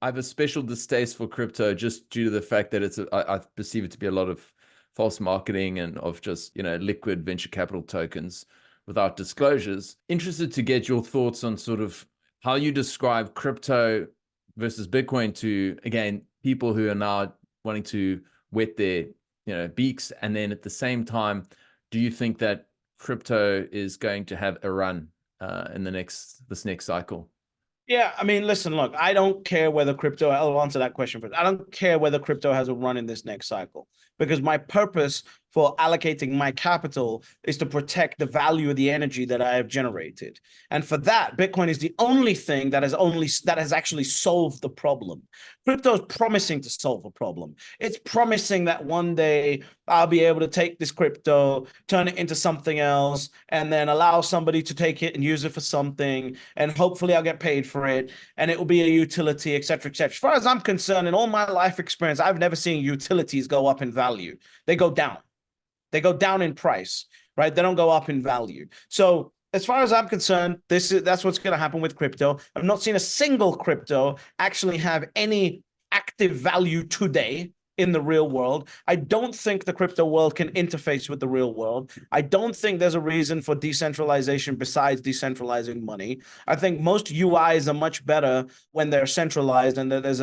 I have a special distaste for crypto just due to the fact that I perceive it to be a lot of false marketing and of just, liquid venture capital tokens without disclosures. Interested to get your thoughts on sort of how you describe crypto versus Bitcoin to, again, people who are now wanting to wet their, beaks. And then at the same time, do you think that crypto is going to have a run in this next cycle? Yeah, I mean, listen, look, I don't care whether crypto, I'll answer that question first. I don't care whether crypto has a run in this next cycle because my purpose for allocating my capital is to protect the value of the energy that I have generated. And for that, Bitcoin is the only thing that has actually solved the problem. Crypto is promising to solve a problem. It's promising that one day I'll be able to take this crypto, turn it into something else, and then allow somebody to take it and use it for something. And hopefully I'll get paid for it. And it will be a utility, et cetera, et cetera. As far as I'm concerned, in all my life experience, I've never seen utilities go up in value. They go down. They go down in price, right? They don't go up in value. So as far as I'm concerned, that's what's going to happen with crypto. I've not seen a single crypto actually have any active value today in the real world. I don't think the crypto world can interface with the real world. I don't think there's a reason for decentralization besides decentralizing money. I think most UIs are much better when they're centralized and there's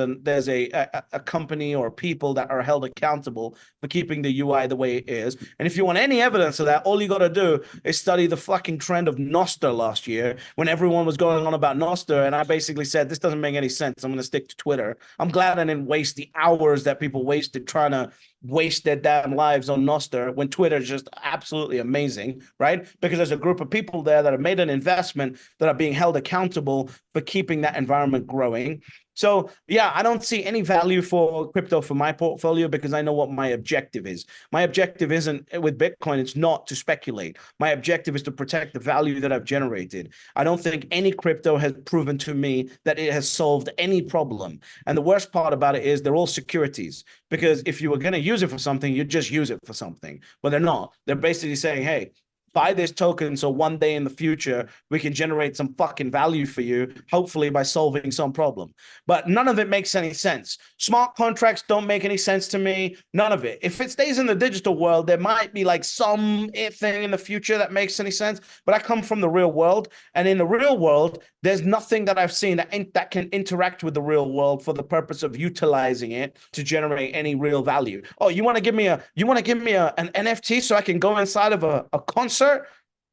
a company or people that are held accountable for keeping the UI the way it is. And if you want any evidence of that, all you got to do is study the fucking trend of Nostr last year when everyone was going on about Nostr. And I basically said, this doesn't make any sense. I'm going to stick to Twitter. I'm glad I didn't waste the hours that people wasted trying to waste their damn lives on Nostr when Twitter is just absolutely amazing, right? Because there's a group of people there that have made an investment that are being held accountable for keeping that environment growing. So yeah, I don't see any value for crypto for my portfolio because I know what my objective is. My objective isn't with Bitcoin. It's not to speculate. My objective is to protect the value that I've generated. I don't think any crypto has proven to me that it has solved any problem. And the worst part about it is they're all securities because if you were going to use it for something, you'd just use it for something. But they're not. They're basically saying, hey, buy this token so one day in the future we can generate some fucking value for you, hopefully by solving some problem. But none of it makes any sense. Smart contracts don't make any sense to me. None of it. If it stays in the digital world, there might be like some thing in the future that makes any sense. But I come from the real world, and in the real world, there's nothing that I've seen that can interact with the real world for the purpose of utilizing it to generate any real value. Oh, you want to give me an NFT so I can go inside of a concert?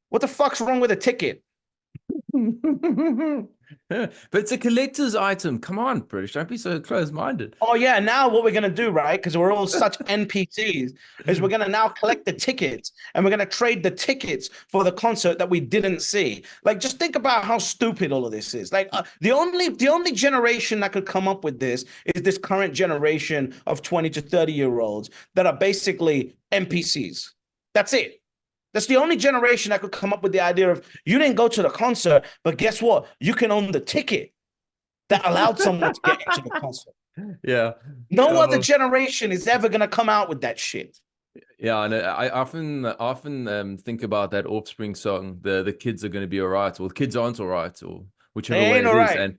What the fuck's wrong with a ticket? But it's a collector's item. Come on, British. Don't be so close-minded. Oh, yeah. Now what we're going to do, right, because we're all such NPCs, is we're going to now collect the tickets and we're going to trade the tickets for the concert that we didn't see. Like, just think about how stupid all of this is. Like, the only generation that could come up with this is this current generation of 20 to 30-year-olds that are basically NPCs. That's it. That's the only generation that could come up with the idea of you didn't go to the concert, but guess what? You can own the ticket that allowed someone to get into the concert. Yeah. No other generation is ever going to come out with that shit. Yeah, and I often think about that Offspring song, the kids are going to be all right, or the kids aren't all right, or whichever way it is.